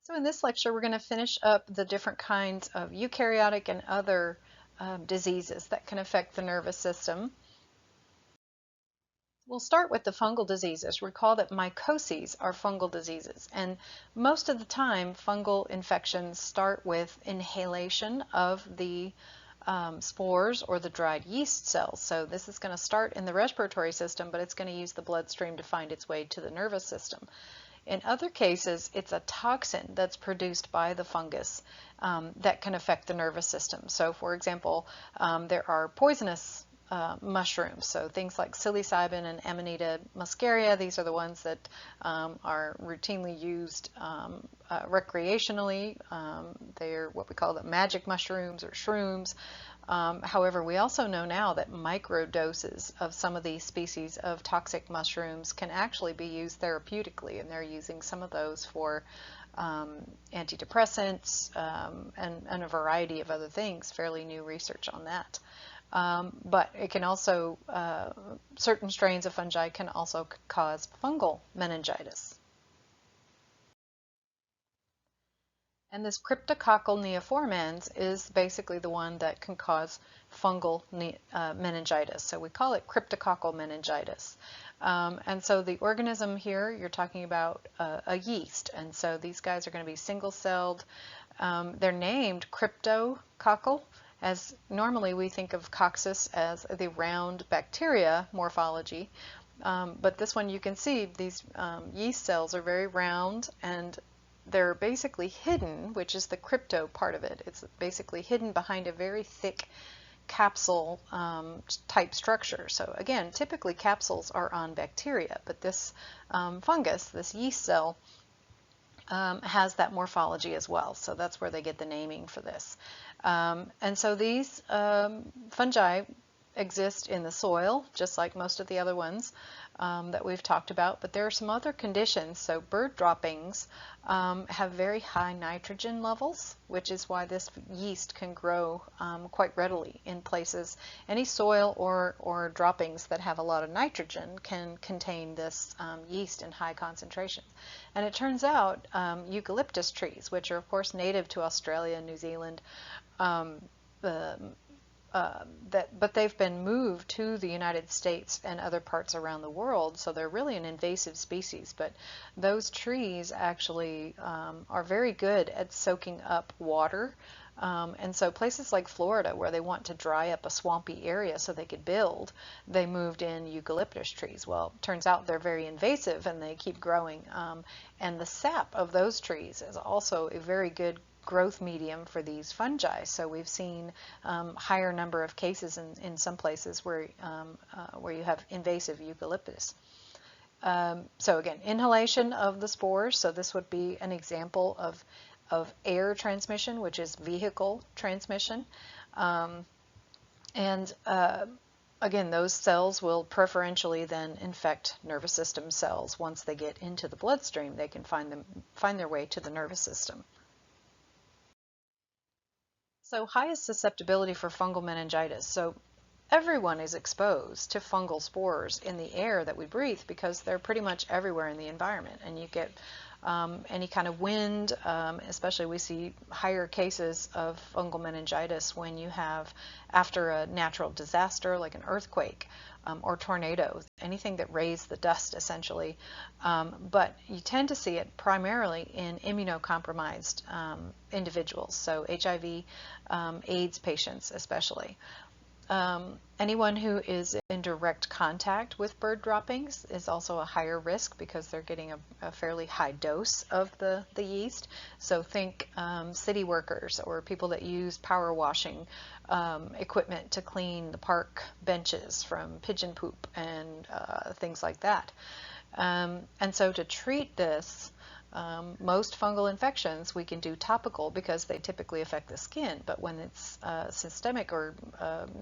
So in this lecture, we're going to finish up the different kinds of eukaryotic and other diseases that can affect the nervous system. We'll start with the fungal diseases. Recall that mycoses are fungal diseases, and most of the time fungal infections start with inhalation of the spores or the dried yeast cells. So this is going to start in the respiratory system, but it's going to use the bloodstream to find its way to the nervous system. In other cases, it's a toxin that's produced by the fungus that can affect the nervous system. So, for example, there are poisonous mushrooms, so things like psilocybin and Amanita muscaria. These are the ones that are routinely used recreationally. They're what we call the magic mushrooms or shrooms. However, we also know now that microdoses of some of these species of toxic mushrooms can actually be used therapeutically, and they're using some of those for antidepressants and a variety of other things. Fairly new research on that. But it can also, certain strains of fungi can also cause fungal meningitis. And this cryptococcal neoformans is basically the one that can cause fungal meningitis. So we call it cryptococcal meningitis. And so the organism here, you're talking about a yeast. And so these guys are going to be single-celled. They're named cryptococcal, as normally we think of coccus as the round bacteria morphology. But this one you can see these yeast cells are very round, and they're basically hidden, which is the crypto part of it. It's basically hidden behind a very thick capsule type structure. So again, typically capsules are on bacteria, but this fungus, this yeast cell, has that morphology as well. So that's where they get the naming for this. And so these fungi exist in the soil, just like most of the other ones that we've talked about, but there are some other conditions. So bird droppings have very high nitrogen levels, which is why this yeast can grow quite readily in places. Any soil or droppings that have a lot of nitrogen can contain this yeast in high concentration. And it turns out eucalyptus trees, which are of course native to Australia and New Zealand, but they've been moved to the United States and other parts around the world, so they're really an invasive species. But those trees actually are very good at soaking up water. And so places like Florida, where they want to dry up a swampy area so they could build, they moved in eucalyptus trees. Well, it turns out they're very invasive and they keep growing. And the sap of those trees is also a very good growth medium for these fungi. So we've seen higher number of cases in some places where you have invasive eucalyptus. So again, inhalation of the spores. So this would be an example of air transmission, which is vehicle transmission. Again, those cells will preferentially then infect nervous system cells. Once they get into the bloodstream, they can find their way to the nervous system. So highest susceptibility for fungal meningitis. So everyone is exposed to fungal spores in the air that we breathe because they're pretty much everywhere in the environment. And you get any kind of wind, especially we see higher cases of fungal meningitis when you have, after a natural disaster like an earthquake or tornadoes, anything that raise the dust essentially. But you tend to see it primarily in immunocompromised individuals, so HIV, AIDS patients especially. Anyone who is in direct contact with bird droppings is also a higher risk because they're getting a fairly high dose of the yeast. So think city workers or people that use power washing equipment to clean the park benches from pigeon poop and things like that. And so to treat this, most fungal infections we can do topical because they typically affect the skin, but when it's systemic or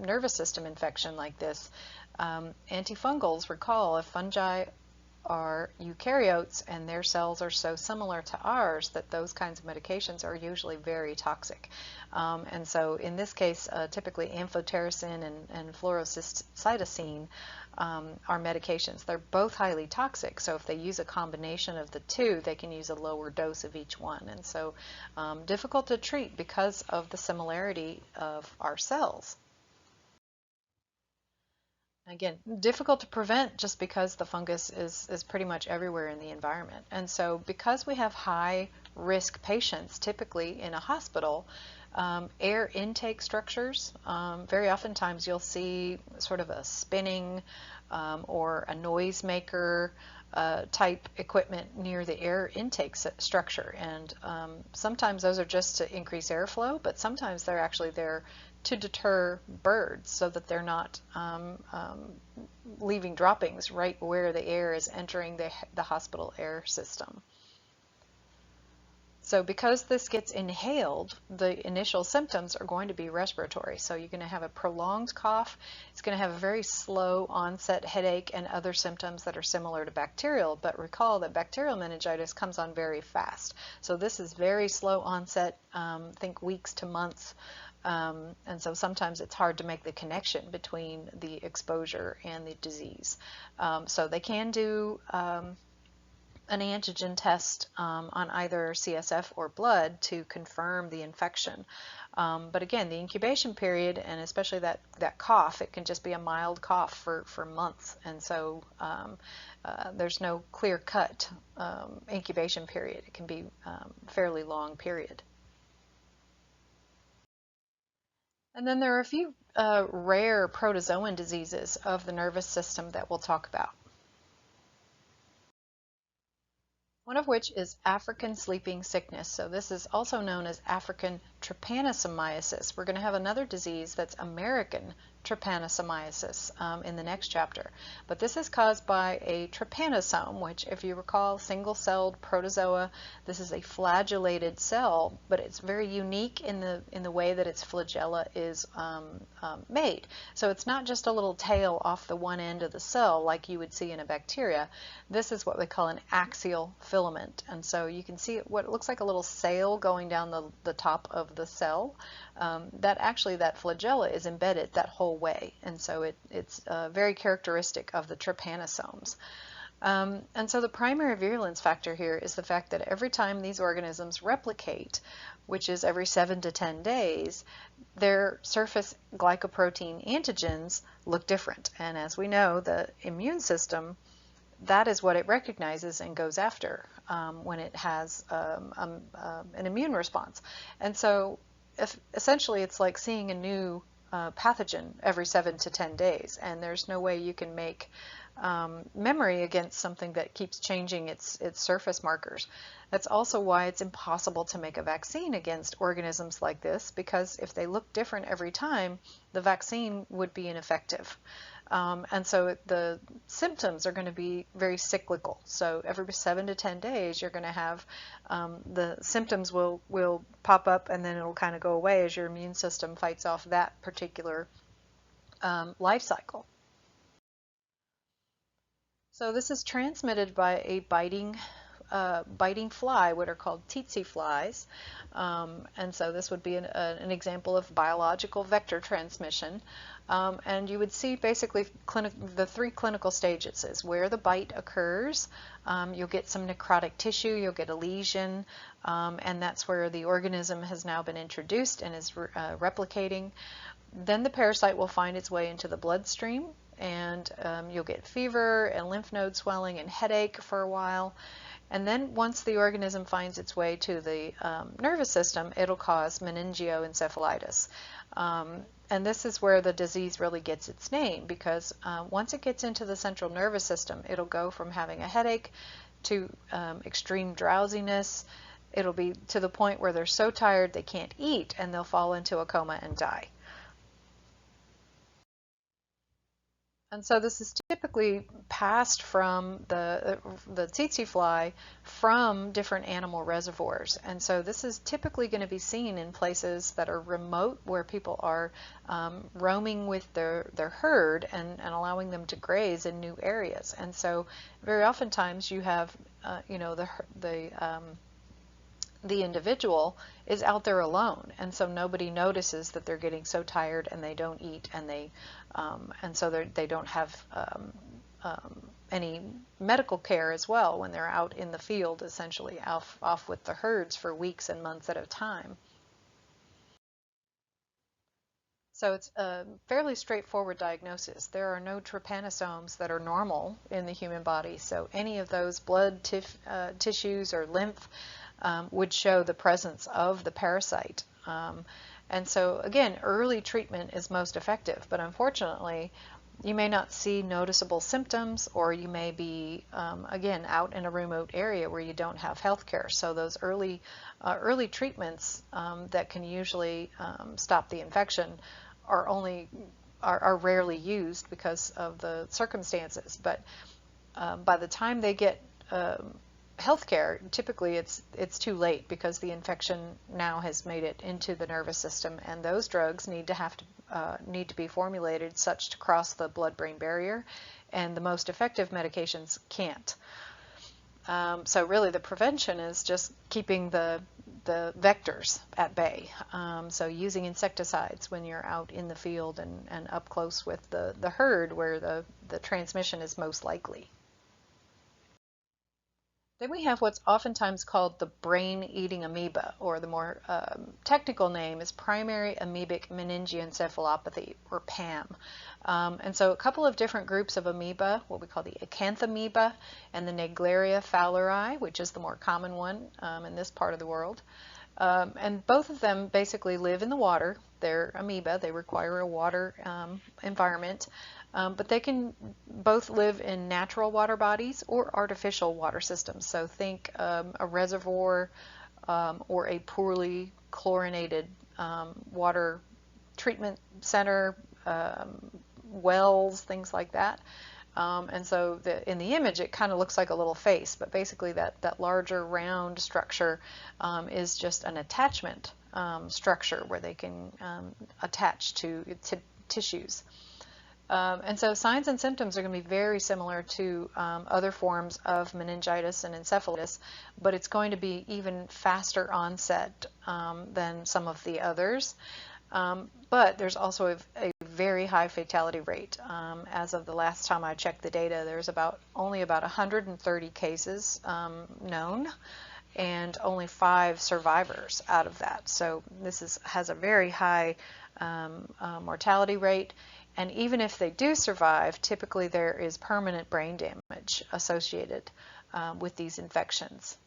nervous system infection like this, antifungals, recall, if fungi are eukaryotes and their cells are so similar to ours that those kinds of medications are usually very toxic. And so in this case, typically amphotericin and fluorocytosine our medications. They're both highly toxic, so if they use a combination of the two, they can use a lower dose of each one. And so difficult to treat because of the similarity of our cells. Again, difficult to prevent just because the fungus is pretty much everywhere in the environment. And so because we have high risk patients typically in a hospital, air intake structures, very oftentimes you'll see sort of a spinning or a noisemaker type equipment near the air intake structure. And sometimes those are just to increase airflow, but sometimes they're actually there to deter birds so that they're not leaving droppings right where the air is entering the hospital air system. So because this gets inhaled, the initial symptoms are going to be respiratory. So you're going to have a prolonged cough. It's going to have a very slow onset headache and other symptoms that are similar to bacterial. But recall that bacterial meningitis comes on very fast. So this is very slow onset, think weeks to months. And so sometimes it's hard to make the connection between the exposure and the disease. So they can do an antigen test on either CSF or blood to confirm the infection. But again, the incubation period, and especially that cough, it can just be a mild cough for months. And so there's no clear-cut incubation period. It can be a fairly long period. And then there are a few rare protozoan diseases of the nervous system that we'll talk about. One of which is African sleeping sickness. So this is also known as African trypanosomiasis. We're going to have another disease that's American trypanosomiasis in the next chapter. But this is caused by a trypanosome, which, if you recall, single-celled protozoa. This is a flagellated cell, but it's very unique in the way that its flagella is made. So it's not just a little tail off the one end of the cell like you would see in a bacteria. This is what we call an axial filament. And so you can see what looks like a little sail going down the top of the cell. That flagella is embedded that whole way, and so it's very characteristic of the trypanosomes. And so the primary virulence factor here is the fact that every time these organisms replicate, which is every 7 to 10 days, their surface glycoprotein antigens look different. And as we know, the immune system, that is what it recognizes and goes after when it has an immune response. And so essentially it's like seeing a new pathogen every 7 to 10 days, and there's no way you can make memory against something that keeps changing its surface markers. That's also why it's impossible to make a vaccine against organisms like this, because if they look different every time, the vaccine would be ineffective. And so the symptoms are going to be very cyclical. So every 7 to 10 days, you're going to have the symptoms will pop up, and then it'll kind of go away as your immune system fights off that particular life cycle. So this is transmitted by a biting fly, what are called tsetse flies. And so this would be an example of biological vector transmission. And you would see basically the 3 clinical stages is where the bite occurs. You'll get some necrotic tissue, you'll get a lesion, and that's where the organism has now been introduced and is replicating. Then the parasite will find its way into the bloodstream, and you'll get fever and lymph node swelling and headache for a while. And then once the organism finds its way to the nervous system, it'll cause meningoencephalitis. And this is where the disease really gets its name, because once it gets into the central nervous system, it'll go from having a headache to extreme drowsiness. It'll be to the point where they're so tired they can't eat, and they'll fall into a coma and die. And so this is typically passed from the tsetse fly from different animal reservoirs. And so this is typically going to be seen in places that are remote, where people are roaming with their herd and allowing them to graze in new areas. And so very oftentimes you have, the the individual is out there alone, and so nobody notices that they're getting so tired and they don't eat, and so they don't have any medical care as well when they're out in the field, essentially off with the herds for weeks and months at a time. So it's a fairly straightforward diagnosis. There are no trypanosomes that are normal in the human body, so any of those blood tissues or lymph would show the presence of the parasite. And so again, early treatment is most effective, but unfortunately, you may not see noticeable symptoms, or you may be, again, out in a remote area where you don't have health care. So those early treatments that can usually stop the infection are rarely used because of the circumstances. But by the time they get healthcare, typically it's too late because the infection now has made it into the nervous system, and those drugs need to be formulated such to cross the blood-brain barrier, and the most effective medications can't. So really the prevention is just keeping the vectors at bay. So using insecticides when you're out in the field and up close with the herd where the transmission is most likely. Then we have what's oftentimes called the brain-eating amoeba, or the more technical name is primary amoebic meningoencephalopathy, or PAM. And so a couple of different groups of amoeba, what we call the acanthamoeba and the Naegleria fowleri, which is the more common one in this part of the world. And both of them basically live in the water. They're amoeba. They require a water environment. But they can both live in natural water bodies or artificial water systems. So think a reservoir or a poorly chlorinated water treatment center, wells, things like that. And so in the image, it kind of looks like a little face, but basically that larger round structure is just an attachment structure where they can attach to tissues. And so signs and symptoms are going to be very similar to other forms of meningitis and encephalitis, but it's going to be even faster onset than some of the others. But there's also a very high fatality rate. As of the last time I checked the data, there's only about 130 cases known, and only 5 survivors out of that. So this has a very high mortality rate. And even if they do survive, typically there is permanent brain damage associated with these infections.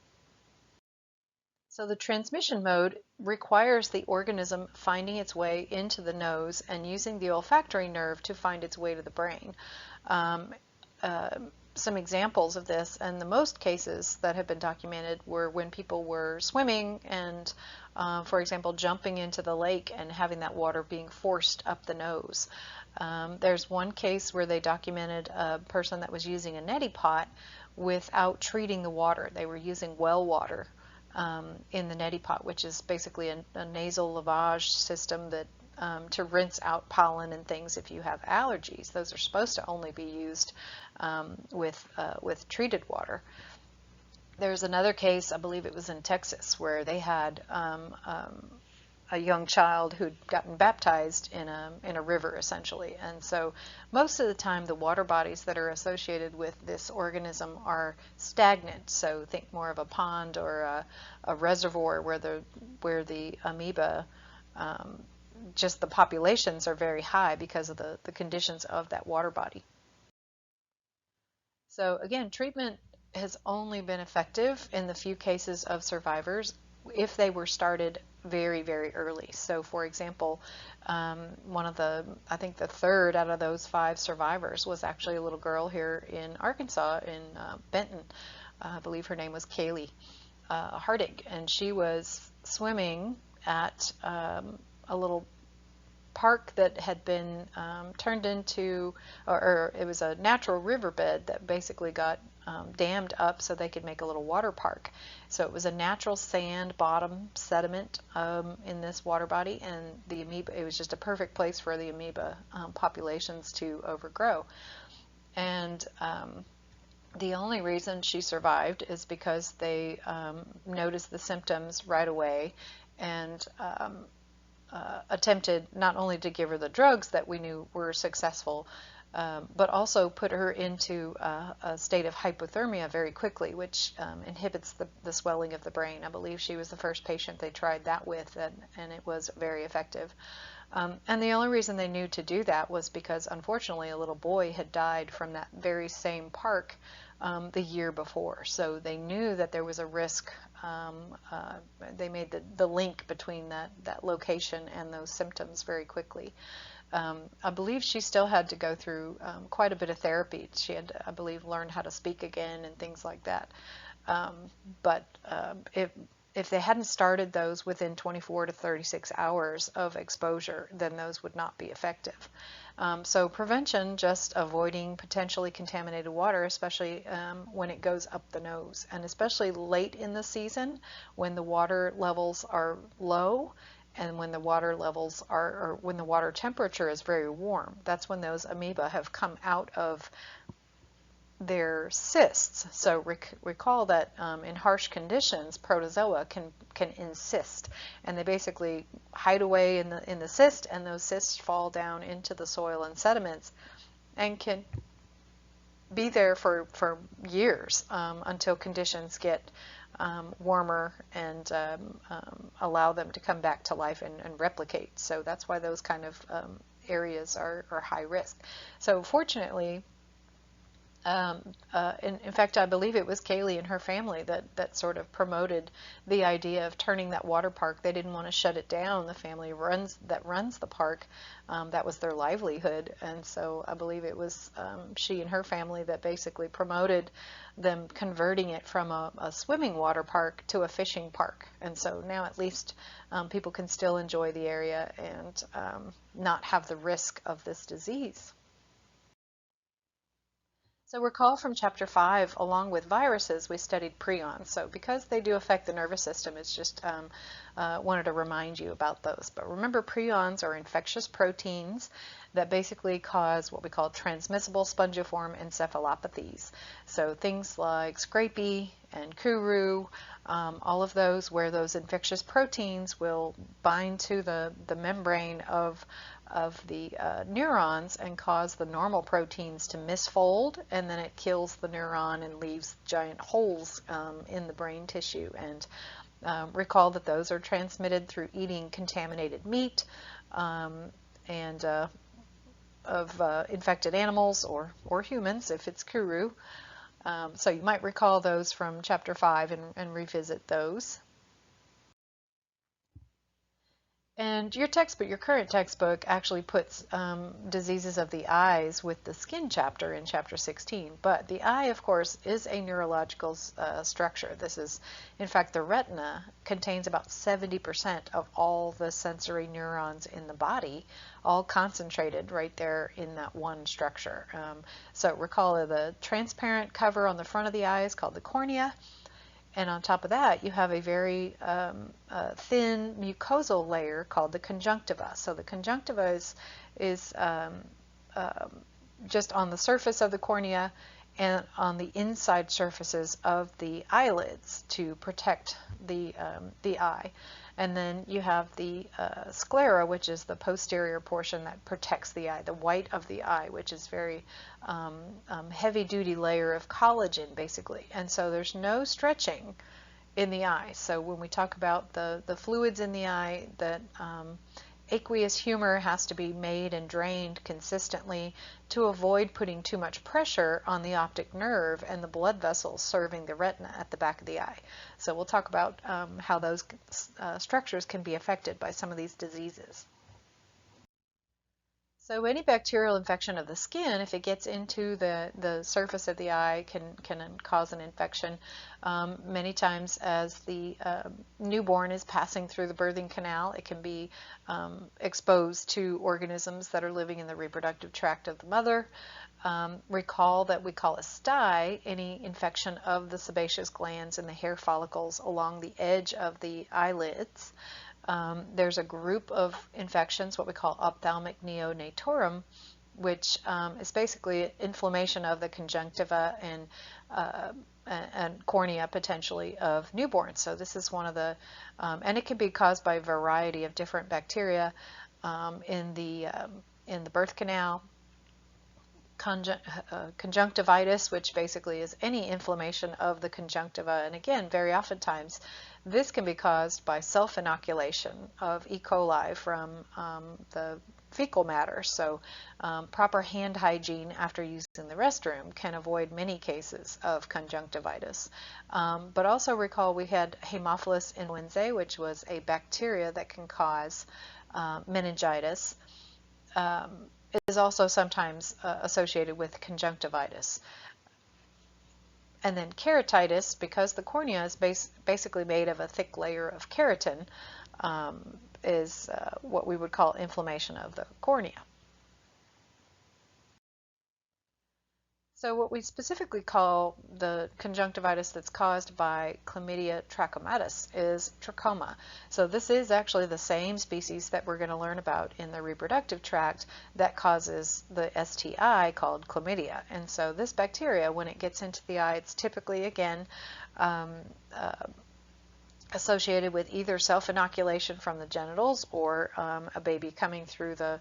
So the transmission mode requires the organism finding its way into the nose and using the olfactory nerve to find its way to the brain. Some examples of this, and the most cases that have been documented, were when people were swimming and, for example, jumping into the lake and having that water being forced up the nose. There's one case where they documented a person that was using a neti pot without treating the water. They were using well water in the neti pot, which is basically a nasal lavage system that to rinse out pollen and things if you have allergies. Those are supposed to only be used with treated water. There's another case, I believe it was in Texas, where they had a young child who'd gotten baptized in a river, essentially. And so most of the time the water bodies that are associated with this organism are stagnant. So think more of a pond or a reservoir where the amoeba, just the populations are very high because of the conditions of that water body. So again, treatment has only been effective in the few cases of survivors if they were started very, very early. So for example, I think the third out of those 5 survivors was actually a little girl here in Arkansas, in Benton. I believe her name was Kaylee Hardig, and she was swimming at a little park that had been turned into, or it was a natural riverbed that basically got dammed up so they could make a little water park. So it was a natural sand bottom sediment in this water body, and the amoeba, it was just a perfect place for the amoeba populations to overgrow. And The only reason she survived is because they noticed the symptoms right away and attempted not only to give her the drugs that we knew were successful, but also put her into a state of hypothermia very quickly, which inhibits the swelling of the brain. I believe she was the first patient they tried that with, and it was very effective. And the only reason they knew to do that was because, unfortunately, a little boy had died from that very same park the year before. So they knew that there was a risk. They made the link between that location and those symptoms very quickly. I believe she still had to go through quite a bit of therapy. She had, I believe, learned how to speak again and things like that. But if they hadn't started those within 24 to 36 hours of exposure, then those would not be effective. So prevention, just avoiding potentially contaminated water, especially when it goes up the nose, and especially late in the season when the water levels are low and when the water levels are, or when the water temperature is very warm. That's when those amoeba have come out of their cysts. So recall that in harsh conditions, protozoa can encyst, and they basically hide away in the cyst, and those cysts fall down into the soil and sediments, and can be there for years until conditions get warmer and allow them to come back to life and replicate. So that's why those kind of areas are high risk. So fortunately, in fact, I believe it was Kaylee and her family that sort of promoted the idea of turning that water park. They didn't want to shut it down. The family that runs the park, that was their livelihood. And so I believe it was she and her family that basically promoted them converting it from a swimming water park to a fishing park. And so now at least people can still enjoy the area and not have the risk of this disease. So recall from chapter 5, along with viruses, we studied prions. So because they do affect the nervous system, it's just wanted to remind you about those. But remember, prions are infectious proteins that basically cause what we call transmissible spongiform encephalopathies. So things like scrapie and kuru, all of those where those infectious proteins will bind to the membrane of the neurons and cause the normal proteins to misfold, and then it kills the neuron and leaves giant holes in the brain tissue. And recall that those are transmitted through eating contaminated meat and of infected animals or humans if it's kuru. So you might recall those from chapter 5 and revisit those. And your textbook, your current textbook, actually puts diseases of the eyes with the skin chapter in chapter 16. But the eye, of course, is a neurological structure. This is, in fact, the retina contains about 70% of all the sensory neurons in the body, all concentrated right there in that one structure. So recall the transparent cover on the front of the eye is called the cornea. And on top of that, you have a very thin mucosal layer called the conjunctiva. So the conjunctiva is just on the surface of the cornea and on the inside surfaces of the eyelids to protect the eye. And then you have the sclera, which is the posterior portion that protects the eye, the white of the eye, which is very heavy-duty layer of collagen, basically. And so there's no stretching in the eye. So when we talk about the fluids in the eye, that aqueous humor has to be made and drained consistently to avoid putting too much pressure on the optic nerve and the blood vessels serving the retina at the back of the eye. So we'll talk about how those structures can be affected by some of these diseases. So any bacterial infection of the skin, if it gets into the surface of the eye, can cause an infection. Many times as the newborn is passing through the birthing canal, it can be exposed to organisms that are living in the reproductive tract of the mother. Recall that we call a stye any infection of the sebaceous glands and the hair follicles along the edge of the eyelids. There's a group of infections, what we call ophthalmic neonatorum, which is basically inflammation of the conjunctiva and cornea potentially of newborns. So this is one of the, and it can be caused by a variety of different bacteria in the birth canal. Conjunctivitis, which basically is any inflammation of the conjunctiva. And again, very oftentimes, this can be caused by self-inoculation of E. coli from the fecal matter. So proper hand hygiene after using the restroom can avoid many cases of conjunctivitis. But also recall we had Haemophilus influenzae, which was a bacteria that can cause meningitis. Is also sometimes associated with conjunctivitis. And then keratitis, because the cornea is basically made of a thick layer of keratin, is what we would call inflammation of the cornea. So what we specifically call the conjunctivitis that's caused by Chlamydia trachomatis is trachoma. So this is actually the same species that we're going to learn about in the reproductive tract that causes the STI called chlamydia. And so this bacteria, when it gets into the eye, it's typically, again, associated with either self-inoculation from the genitals or a baby coming through the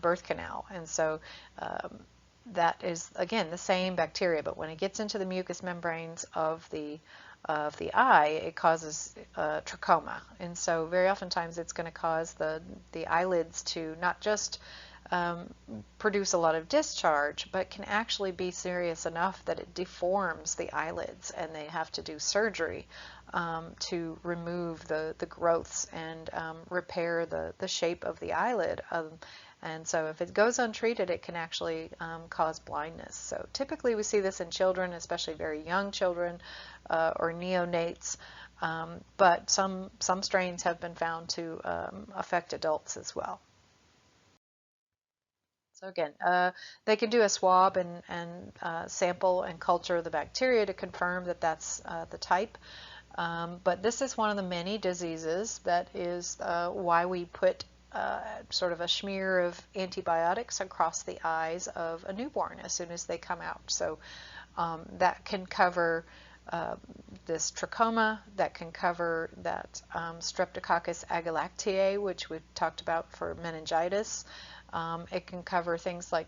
birth canal. And so that is, again, the same bacteria, but when it gets into the mucous membranes of the eye, it causes trachoma. And so very oftentimes it's going to cause the eyelids to not just produce a lot of discharge, but can actually be serious enough that it deforms the eyelids, and they have to do surgery to remove the growths and repair the shape of the eyelid. And so if it goes untreated, it can actually cause blindness. So typically we see this in children, especially very young children or neonates, but some strains have been found to affect adults as well. So again, they can do a swab and sample and culture the bacteria to confirm that that's the type. But this is one of the many diseases that is why we put sort of a smear of antibiotics across the eyes of a newborn as soon as they come out. So that can cover this trachoma, that can cover that Streptococcus agalactiae, which we've talked about for meningitis. It can cover things like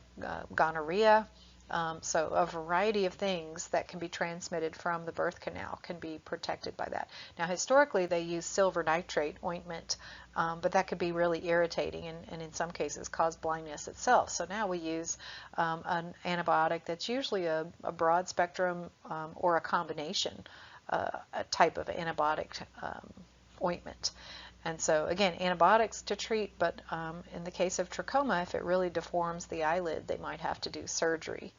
gonorrhea. So a variety of things that can be transmitted from the birth canal can be protected by that. Now historically they use silver nitrate ointment, but that could be really irritating and in some cases cause blindness itself. So now we use an antibiotic that's usually a broad spectrum or a combination a type of antibiotic ointment. And so again, antibiotics to treat, but in the case of trachoma, if it really deforms the eyelid, they might have to do surgery.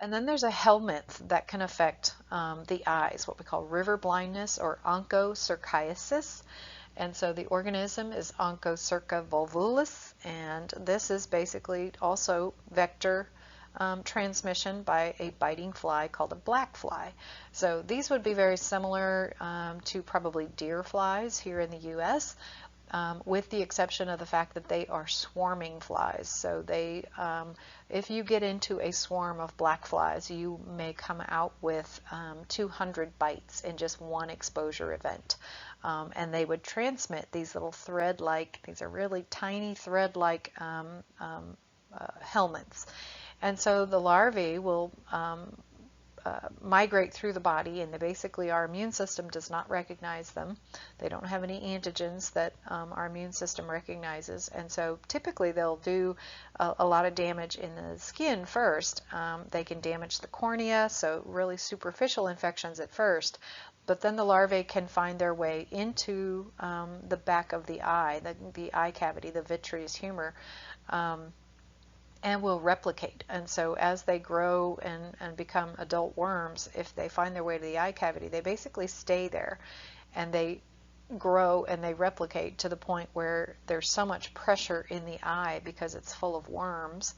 And then there's a helminth that can affect the eyes, what we call river blindness or onchocerciasis. And so the organism is Onchocerca volvulus, and this is basically also vector transmission by a biting fly called a black fly. So these would be very similar to probably deer flies here in the US, with the exception of the fact that they are swarming flies. So they, if you get into a swarm of black flies, you may come out with 200 bites in just one exposure event. And they would transmit these little thread-like, these are really tiny thread-like helminths. And so the larvae will migrate through the body, and basically our immune system does not recognize them. They don't have any antigens that our immune system recognizes, and so typically they'll do a lot of damage in the skin first. They can damage the cornea, so really superficial infections at first, but then the larvae can find their way into the back of the eye, the eye cavity, the vitreous humor, and will replicate. And so as they grow and become adult worms, if they find their way to the eye cavity, they basically stay there, and they grow and they replicate to the point where there's so much pressure in the eye because it's full of worms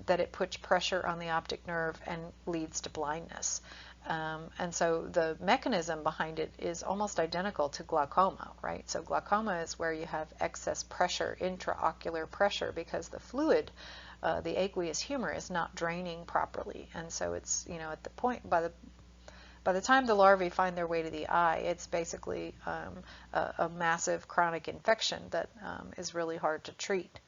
that it puts pressure on the optic nerve and leads to blindness. And so the mechanism behind it is almost identical to glaucoma, right? So glaucoma is where you have excess pressure, intraocular pressure, because the fluid, the aqueous humor, is not draining properly. And so it's, at the point, by the time the larvae find their way to the eye, it's basically a massive chronic infection that is really hard to treat.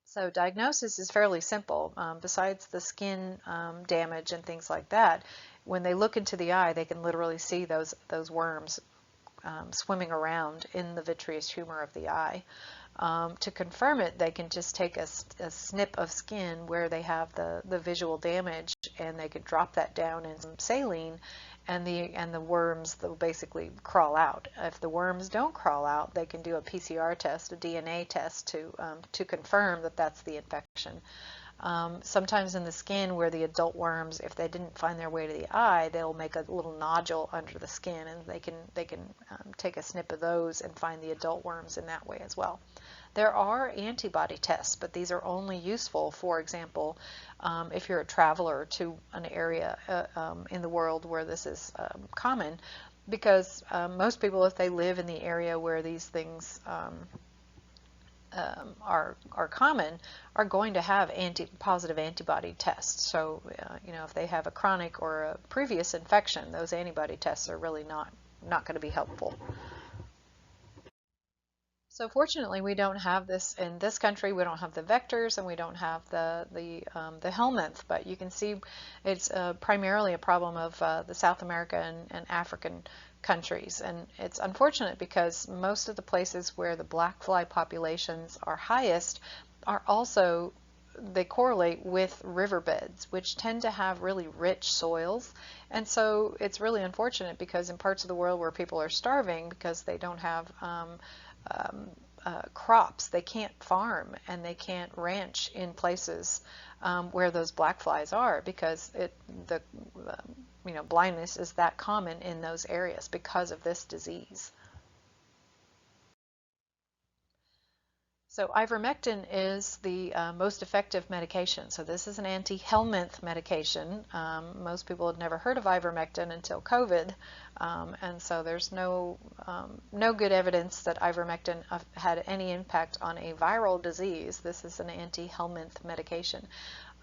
So diagnosis is fairly simple. Besides the skin damage and things like that, when they look into the eye, they can literally see those worms swimming around in the vitreous humor of the eye. To confirm it, they can just take a snip of skin where they have the visual damage, and they could drop that down in some saline, and the worms, they'll basically crawl out. If the worms don't crawl out, they can do a PCR test, a DNA test, to confirm that that's the infection. Sometimes in the skin where the adult worms, if they didn't find their way to the eye, they'll make a little nodule under the skin, and they can take a snip of those and find the adult worms in that way as well. There are antibody tests, but these are only useful, for example, if you're a traveler to an area in the world where this is common, because most people, if they live in the area where these things are common, are going to have positive antibody tests. So, if they have a chronic or a previous infection, those antibody tests are really not going to be helpful. So fortunately, we don't have this in this country. We don't have the vectors, and we don't have the helminth. But you can see it's primarily a problem of the South America and African countries, and it's unfortunate because most of the places where the black fly populations are highest are also, they correlate with riverbeds, which tend to have really rich soils. And so it's really unfortunate because in parts of the world where people are starving because they don't have crops, they can't farm and they can't ranch in places where those black flies are, because blindness is that common in those areas because of this disease. So ivermectin is the most effective medication. So this is an anti-helminth medication. Most people had never heard of ivermectin until COVID, and so there's no good evidence that ivermectin had any impact on a viral disease. This is an anti-helminth medication.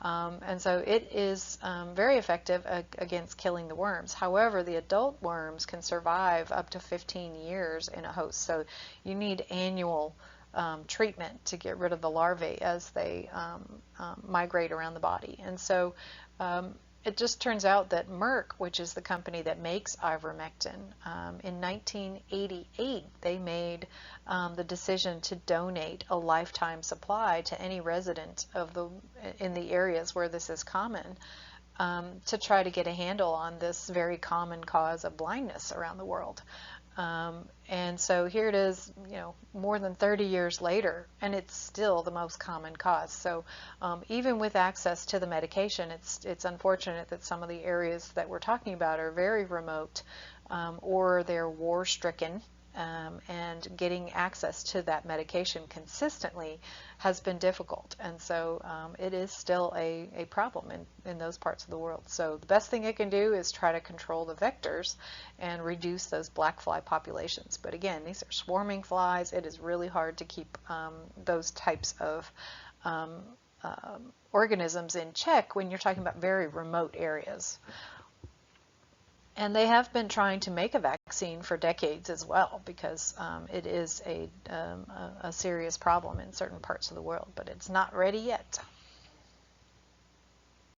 And so it is very effective against killing the worms. However, the adult worms can survive up to 15 years in a host. So you need annual treatment to get rid of the larvae as they migrate around the body. And so it just turns out that Merck, which is the company that makes ivermectin, in 1988 they made the decision to donate a lifetime supply to any resident in the areas where this is common, to try to get a handle on this very common cause of blindness around the world. And so here it is, more than 30 years later, and it's still the most common cause. So even with access to the medication, it's unfortunate that some of the areas that we're talking about are very remote, or they're war-stricken, and getting access to that medication consistently has been difficult. And so it is still a problem in those parts of the world. So the best thing it can do is try to control the vectors and reduce those black fly populations. But again, these are swarming flies. It is really hard to keep those types of organisms in check when you're talking about very remote areas. And they have been trying to make a vaccine for decades as well, because it is a serious problem in certain parts of the world, but it's not ready yet.